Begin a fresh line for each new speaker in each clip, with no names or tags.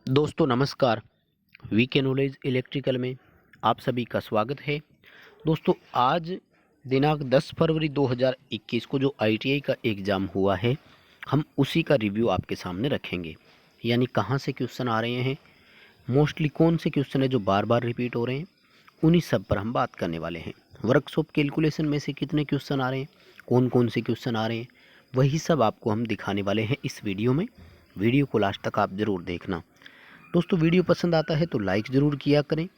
दोस्तों नमस्कार। VK knowledge electrical में आप सभी का स्वागत है। दोस्तों आज दिनांक 10 फरवरी 2021 को जो आईटीआई का एग्ज़ाम हुआ है, हम उसी का रिव्यू आपके सामने रखेंगे। यानी कहाँ से क्वेश्चन आ रहे हैं, मोस्टली कौन से क्वेश्चन है जो बार बार रिपीट हो रहे हैं, उन्हीं सब पर हम बात करने वाले हैं। वर्कशॉप कैलकुलेशन में से कितने क्वेश्चन आ रहे हैं, कौन कौन से क्वेश्चन आ रहे हैं, वही सब आपको हम दिखाने वाले हैं इस वीडियो में। वीडियो को लास्ट तक आप ज़रूर देखना। दोस्तों वीडियो पसंद आता है तो लाइक ज़रूर किया करें,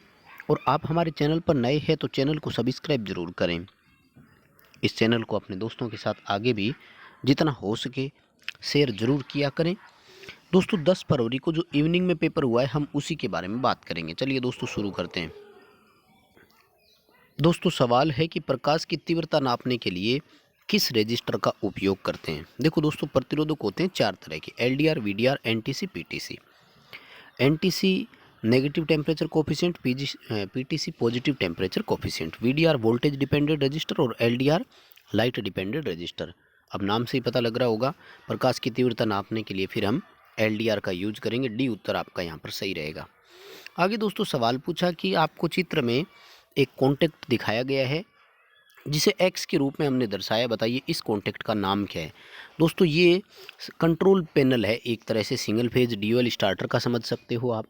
और आप हमारे चैनल पर नए हैं तो चैनल को सब्सक्राइब ज़रूर करें। इस चैनल को अपने दोस्तों के साथ आगे भी जितना हो सके शेयर ज़रूर किया करें। दोस्तों 10 फरवरी को जो इवनिंग में पेपर हुआ है, हम उसी के बारे में बात करेंगे। चलिए दोस्तों शुरू करते हैं। दोस्तों सवाल है कि प्रकाश की तीव्रता नापने के लिए किस रजिस्टर का उपयोग करते हैं। देखो दोस्तों, प्रतिरोधक होते हैं 4 तरह के: LDR, VDR, NTC, PTC. NTC negative temperature coefficient, PTC positive temperature coefficient. VDR voltage dependent register और एलडीआर लाइट डिपेंडेंट रजिस्टर। अब नाम से ही पता लग रहा होगा, प्रकाश की तीव्रता नापने के लिए फिर हम एलडीआर का यूज करेंगे। डी उत्तर आपका यहाँ पर सही रहेगा। आगे दोस्तों सवाल पूछा कि आपको चित्र में एक कॉन्टेक्ट दिखाया गया है जिसे एक्स के रूप में हमने दर्शाया, बताइए इस कॉन्टेक्ट का नाम क्या है। दोस्तों ये कंट्रोल पैनल है, एक तरह से सिंगल फेज ड्यूअल स्टार्टर का समझ सकते हो आप।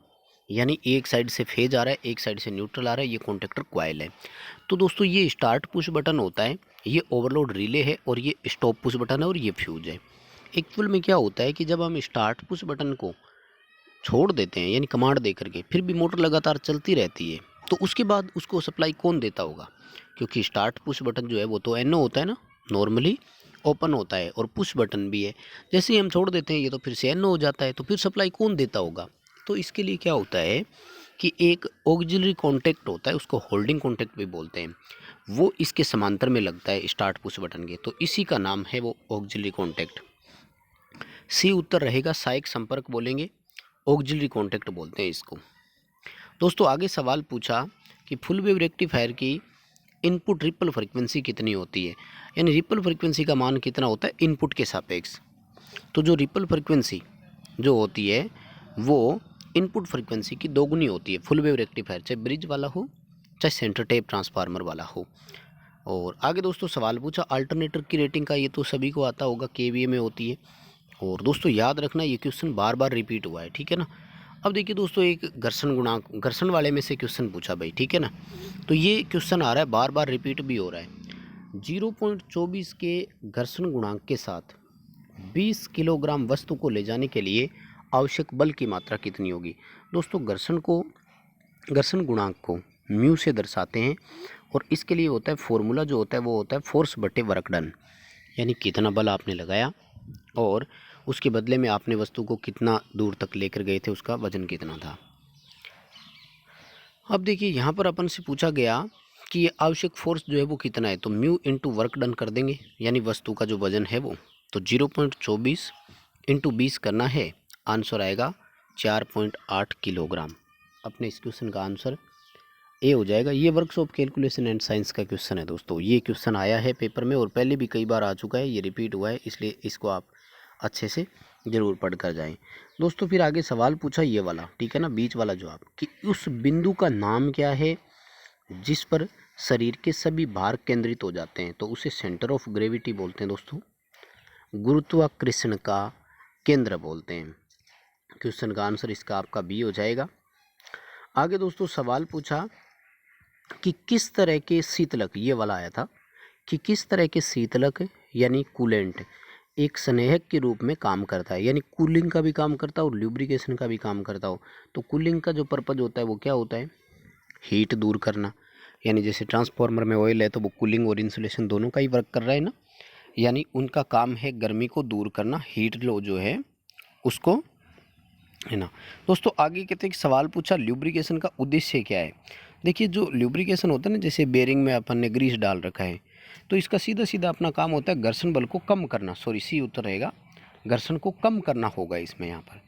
यानी एक साइड से फेज आ रहा है, एक साइड से न्यूट्रल आ रहा है, ये कॉन्टेक्टर कॉइल है। तो दोस्तों ये स्टार्ट पुश बटन होता है, ये ओवरलोड रिले है, और ये स्टॉप पुश बटन है, और ये फ्यूज है। एक्चुअल में क्या होता है कि जब हम स्टार्ट पुश बटन को छोड़ देते हैं, यानी कमांड दे करके, फिर भी मोटर लगातार चलती रहती है, तो उसके बाद उसको सप्लाई कौन देता होगा? क्योंकि स्टार्ट पुश बटन जो है वो तो एनओ होता है ना, नॉर्मली ओपन होता है, और पुश बटन भी है। जैसे ही हम छोड़ देते हैं ये तो फिर से एनओ हो जाता है, तो फिर सप्लाई कौन देता होगा? तो इसके लिए क्या होता है कि एक ऑक्सिलरी कॉन्टैक्ट होता है, उसको होल्डिंग कॉन्टैक्ट भी बोलते हैं, वो इसके समांतर में लगता है स्टार्ट पुश बटन के, तो इसी का नाम है वो ऑक्सिलरी कॉन्टैक्ट। सी उत्तर रहेगा, सहायक संपर्क बोलेंगे, ऑक्सिलरी कॉन्टैक्ट बोलते हैं इसको। दोस्तों आगे सवाल पूछा कि फुल वेव रेक्टिफायर की इनपुट रिपल फ्रीक्वेंसी कितनी होती है, यानी रिपल फ्रीक्वेंसी का मान कितना होता है इनपुट के सापेक्ष। तो जो रिपल फ्रीक्वेंसी जो होती है वो इनपुट फ्रीक्वेंसी की दोगुनी होती है फुल वेव रेक्टिफायर, चाहे ब्रिज वाला हो चाहे सेंटर टेप ट्रांसफार्मर वाला हो। और आगे दोस्तों सवाल पूछा अल्टरनेटर की रेटिंग का, ये तो सभी को आता होगा, केवीए में होती है। और दोस्तों याद रखना ये क्वेश्चन बार बार रिपीट हुआ है, ठीक है ना। अब देखिए दोस्तों, एक घर्षण गुणांक, घर्षण वाले में से क्वेश्चन पूछा भाई, ठीक है ना। तो ये क्वेश्चन आ रहा है, बार बार रिपीट भी हो रहा है। 0.24 के घर्षण गुणांक के साथ 20 किलोग्राम वस्तु को ले जाने के लिए आवश्यक बल की मात्रा कितनी होगी। दोस्तों घर्षण गुणांक को म्यू से दर्शाते हैं, और इसके लिए होता है फॉर्मूला, जो होता है वो होता है फोर्स बटे वर्क डन, यानी कितना बल आपने लगाया और उसके बदले में आपने वस्तु को कितना दूर तक लेकर गए थे, उसका वजन कितना था। अब देखिए यहाँ पर अपन से पूछा गया कि ये आवश्यक फोर्स जो है वो कितना है, तो म्यू इंटू वर्क डन कर देंगे, यानी वस्तु का जो वजन है वो, तो 0.24 इंटू 20 करना है, आंसर आएगा 4.8 किलोग्राम। अपने इस क्वेश्चन का आंसर ए हो जाएगा। ये वर्कशॉप कैलकुलेशन एंड साइंस का क्वेश्चन है दोस्तों, ये क्वेश्चन आया है पेपर में और पहले भी कई बार आ चुका है, ये रिपीट हुआ है, इसलिए इसको आप अच्छे से ज़रूर पढ़ कर जाएं दोस्तों। फिर आगे सवाल पूछा ये वाला, ठीक है ना, बीच वाला जवाब, कि उस बिंदु का नाम क्या है जिस पर शरीर के सभी भार केंद्रित हो जाते हैं, तो उसे सेंटर ऑफ ग्रेविटी बोलते हैं दोस्तों, गुरुत्वाकर्षण का केंद्र बोलते हैं। क्वेश्चन का आंसर इसका आपका बी हो जाएगा। आगे दोस्तों सवाल पूछा कि किस तरह के शीतलक, ये वाला आया था, कि किस तरह के शीतलक यानी कूलेंट एक स्नेहक के रूप में काम करता है, यानी कूलिंग का भी काम करता हो और ल्यूब्रिकेशन का भी काम करता हो। तो कूलिंग का जो पर्पज होता है वो क्या होता है, हीट दूर करना, यानी जैसे ट्रांसफार्मर में ऑयल है तो वो कूलिंग और इंसुलेशन दोनों का ही वर्क कर रहा है ना, यानी उनका काम है गर्मी को दूर करना, हीट लो जो है उसको, है ना। दोस्तों आगे कहते हैं कि सवाल पूछा ल्यूब्रिकेशन का उद्देश्य क्या है। देखिए जो ल्यूब्रिकेशन होता है ना, जैसे बेरिंग में अपन ने ग्रीस डाल रखा है, तो इसका सीधा सीधा अपना काम होता है घर्षण बल को कम करना, सॉरी सी उत्तर रहेगा, घर्षण को कम करना होगा इसमें। यहाँ पर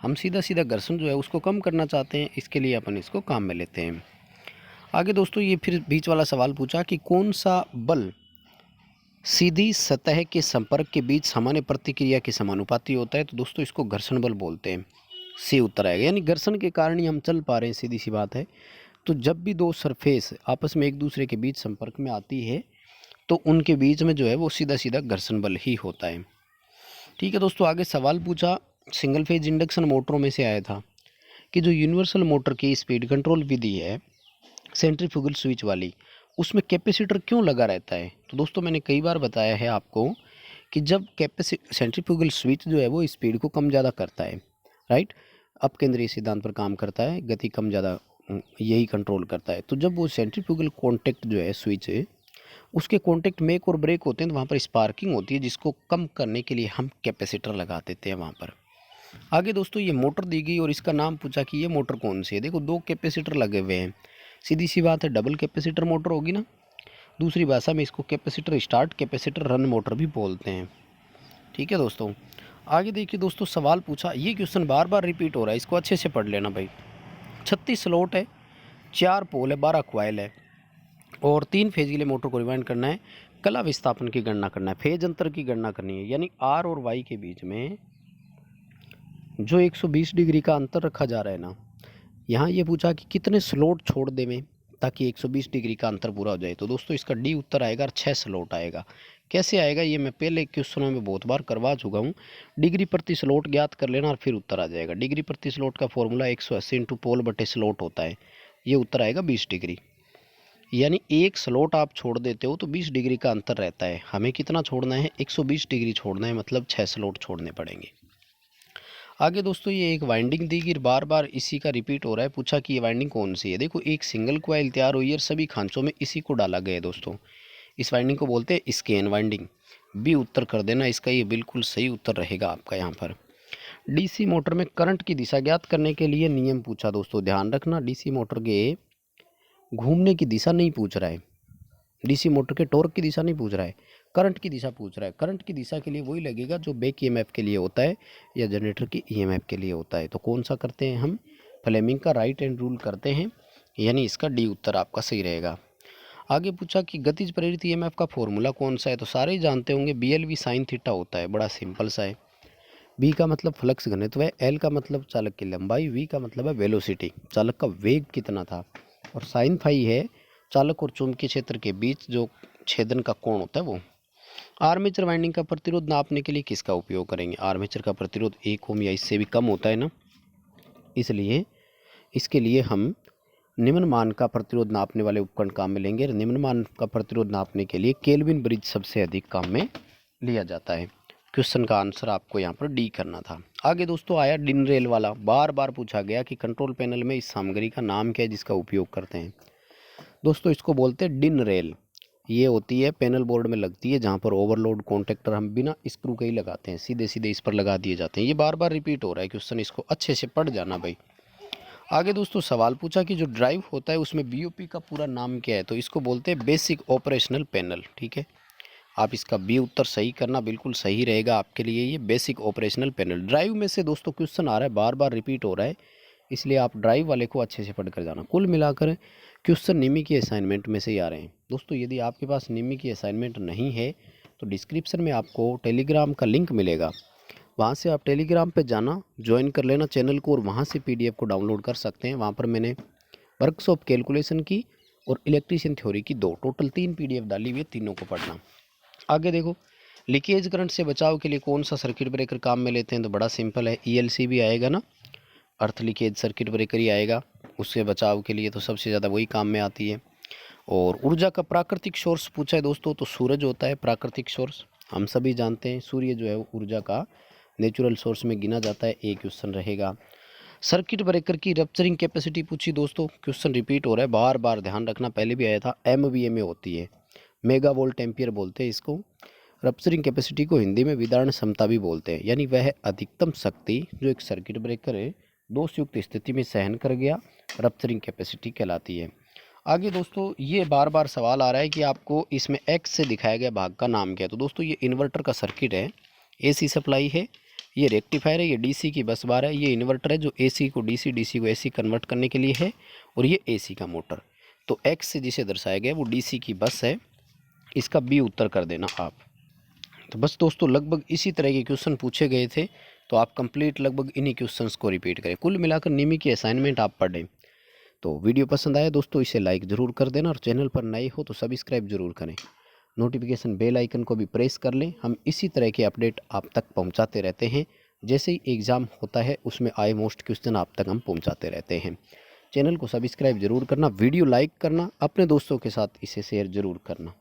हम सीधा सीधा घर्षण जो है उसको कम करना चाहते हैं, इसके लिए अपन इसको काम में लेते हैं। आगे दोस्तों ये फिर बीच वाला सवाल पूछा कि कौन सा बल सीधी सतह के संपर्क के बीच सामान्य प्रतिक्रिया के समानुपाती होता है, तो दोस्तों इसको घर्षण बल बोलते हैं। सी उत्तर आएगा। यानी घर्षण के कारण ही हम चल पा रहे हैं, सीधी सी बात है। तो जब भी दो सरफेस आपस में एक दूसरे के बीच संपर्क में आती है तो उनके बीच में जो है वो सीधा सीधा घर्षण बल ही होता है। ठीक है दोस्तों, आगे सवाल पूछा सिंगल फेज इंडक्शन मोटरों में से आया था कि जो यूनिवर्सल मोटर की स्पीड कंट्रोल विधि है सेंट्रीफ्यूगल स्विच वाली, उसमें कैपेसिटर क्यों लगा रहता है। तो दोस्तों मैंने कई बार बताया है आपको कि जब सेंट्रीफ्यूगल स्विच जो है वो स्पीड को कम ज़्यादा करता है, राइट, अपकेंद्रीय सिद्धांत पर काम करता है, गति कम ज़्यादा यही कंट्रोल करता है। तो जब वो सेंट्रीफ्यूगल कॉन्टैक्ट जो है स्विच है उसके कॉन्टैक्ट मेक और ब्रेक होते हैं तो वहाँ पर स्पार्किंग होती है, जिसको कम करने के लिए हम कैपेसिटर लगा देते हैं वहाँ पर। आगे दोस्तों ये मोटर दी गई और इसका नाम पूछा कि ये मोटर कौन सी है। देखो दो कैपेसिटर लगे हुए हैं, सीधी सी बात है डबल कैपेसिटर मोटर होगी ना। दूसरी भाषा में इसको capacitor start capacitor run motor भी बोलते हैं। ठीक है दोस्तों, आगे देखिए दोस्तों सवाल पूछा, ये क्वेश्चन बार बार रिपीट हो रहा है, इसको अच्छे से पढ़ लेना भाई। 36 स्लॉट है, 4 पोल है, 12 क्वाइल है और 3 फेज के लिए मोटर को रिवाइंड करना है, कला विस्थापन की गणना करना है, फेज अंतर की गणना करनी है। यानी आर और वाई के बीच में जो 120 डिग्री का अंतर रखा जा रहा है ना, यहाँ ये पूछा कि कितने स्लॉट छोड़ दे में ताकि 120 डिग्री का अंतर पूरा हो जाए। तो दोस्तों इसका डी उत्तर आएगा और 6 स्लॉट आएगा। कैसे आएगा ये मैं पहले क्वेश्चनों में बहुत बार करवा चुका हूँ। डिग्री प्रति स्लॉट ज्ञात कर लेना और फिर उत्तर आ जाएगा। डिग्री प्रति स्लॉट का फॉर्मूला 180 इंटू पोल बटे स्लॉट होता है, ये उत्तर आएगा 20 डिग्री। यानी एक स्लॉट आप छोड़ देते हो तो 20 डिग्री का अंतर रहता है, हमें कितना छोड़ना है 120 डिग्री छोड़ना है, मतलब 6 स्लॉट छोड़ने पड़ेंगे। आगे दोस्तों ये एक वाइंडिंग दी गई, बार बार इसी का रिपीट हो रहा है, पूछा कि ये वाइंडिंग कौन सी है। देखो एक सिंगल कॉइल तैयार हुई है और सभी खांचों में इसी को डाला गया है दोस्तों, इस वाइंडिंग को बोलते हैं स्केन वाइंडिंग। बी उत्तर कर देना इसका, ये बिल्कुल सही उत्तर रहेगा आपका यहाँ पर। डीसी मोटर में करंट की दिशा ज्ञात करने के लिए नियम पूछा दोस्तों, ध्यान रखना डीसी मोटर के घूमने की दिशा नहीं पूछ रहा है, डीसी मोटर के टॉर्क की दिशा नहीं पूछ रहा है, करंट की दिशा पूछ रहा है। करंट की दिशा के लिए वही लगेगा जो बैक ईएमएफ के लिए होता है या जनरेटर की ईएमएफ के लिए होता है। तो कौन सा करते हैं हम, फ्लेमिंग का राइट हैंड रूल करते हैं, यानी इसका डी उत्तर आपका सही रहेगा। आगे पूछा कि गतिज प्रेरित ईएमएफ का फॉर्मूला कौन सा है। तो सारे ही जानते होंगे BLV साइन थीटा होता है, बड़ा सिंपल सा है। बी का मतलब फ्लक्स घनत्व है, एल का मतलब चालक की लंबाई, वी का मतलब है वेलोसिटी, चालक का वेग कितना था, और साइन फाई है चालक और चुंबकीय क्षेत्र के बीच जो छेदन का कोण होता है वो। आर्मेचर वाइंडिंग का प्रतिरोध नापने के लिए किसका उपयोग करेंगे। आर्मेचर का प्रतिरोध 1 ओम या इससे भी कम होता है ना, इसलिए इसके लिए हम निम्न मान का प्रतिरोध नापने वाले उपकरण काम में लेंगे। निम्न मान का प्रतिरोध नापने के लिए केल्विन ब्रिज सबसे अधिक काम में लिया जाता है। क्वेश्चन का आंसर आपको यहाँ पर डी करना था। आगे दोस्तों आया डिन रेल वाला, बार बार पूछा गया कि कंट्रोल पैनल में इस सामग्री का नाम क्या है जिसका उपयोग करते हैं। दोस्तों इसको बोलते हैं डिन रेल। ये होती है पैनल बोर्ड में लगती है, जहाँ पर ओवरलोड कॉन्टेक्टर हम बिना स्क्रू के ही लगाते हैं, सीधे सीधे इस पर लगा दिए जाते हैं। ये बार बार रिपीट हो रहा है क्वेश्चन, इसको अच्छे से पढ़ जाना भाई। आगे दोस्तों सवाल पूछा कि जो ड्राइव होता है उसमें BOP का पूरा नाम क्या है। तो इसको बोलते हैं बेसिक ऑपरेशनल पैनल। ठीक है, आप इसका बी उत्तर सही करना, बिल्कुल सही रहेगा आपके लिए ये बेसिक ऑपरेशनल पैनल। ड्राइव में से दोस्तों क्वेश्चन आ रहा है, बार बार रिपीट हो रहा है, इसलिए आप ड्राइव वाले को अच्छे से पढ़ कर जाना। कुल मिलाकर क्वेश्चन निमी की असाइनमेंट में से ही आ रहे हैं दोस्तों। यदि आपके पास निमी की असाइनमेंट नहीं है तो डिस्क्रिप्शन में आपको टेलीग्राम का लिंक मिलेगा, वहाँ से आप टेलीग्राम पे जाना, ज्वाइन कर लेना चैनल को और वहाँ से PDF को डाउनलोड कर सकते हैं। वहाँ पर मैंने वर्कशॉप कैलकुलेशन की और इलेक्ट्रीशियन थ्योरी की टोटल 3 PDF डाली हुई है, तीनों को पढ़ना। आगे देखो लीकेज करंट से बचाव के लिए कौन सा सर्किट ब्रेकर काम में लेते हैं। तो बड़ा सिंपल है, ELC भी आएगा ना, अर्थ लीकेज सर्किट ब्रेकर ही आएगा उससे बचाव के लिए, तो सबसे ज़्यादा वही काम में आती है। और ऊर्जा का प्राकृतिक सोर्स पूछा है दोस्तों, तो सूरज होता है प्राकृतिक सोर्स, हम सभी जानते हैं सूर्य जो है वो ऊर्जा का नेचुरल सोर्स में गिना जाता है। एक क्वेश्चन रहेगा। सर्किट ब्रेकर की रप्चरिंग कैपेसिटी पूछी दोस्तों, क्वेश्चन रिपीट हो रहा है, बार बार ध्यान रखना, पहले भी आया था, MVA में होती है, मेगा वोल्ट एम्पियर बोलते हैं इसको। रप्चरिंग कैपेसिटी को हिंदी में विदारण क्षमता भी बोलते हैं, यानी वह अधिकतम शक्ति जो एक सर्किट ब्रेकर है दोषयुक्त स्थिति में सहन कर गया, रप्चरिंग कैपेसिटी कहलाती है। आगे दोस्तों ये बार बार सवाल आ रहा है कि आपको इसमें X से दिखाया गया भाग का नाम क्या है। तो दोस्तों ये इन्वर्टर का सर्किट है, AC सप्लाई है, ये रेक्टिफायर है, ये DC की बस बार है, ये इन्वर्टर है जो AC को DC DC को AC कन्वर्ट करने के लिए है, और ये AC का मोटर। तो X से जिसे दर्शाया गया वो DC की बस है, इसका B उत्तर कर देना आप। तो बस दोस्तों लगभग इसी तरह के क्वेश्चन पूछे गए थे तो आप कंप्लीट लगभग इन्हीं क्वेश्चंस को रिपीट करें। कुल मिलाकर निमी की असाइनमेंट आप पढ़ें। तो वीडियो पसंद आया दोस्तों इसे लाइक ज़रूर कर देना, और चैनल पर नए हो तो सब्सक्राइब ज़रूर करें। नोटिफिकेशन बेल आइकन को भी प्रेस कर लें। हम इसी तरह के अपडेट आप तक पहुंचाते रहते हैं। जैसे ही एग्ज़ाम होता है उसमें आए मोस्ट क्वेश्चन आप तक हम पहुंचाते रहते हैं। चैनल को सब्सक्राइब ज़रूर करना, वीडियो लाइक करना, अपने दोस्तों के साथ इसे शेयर ज़रूर करना।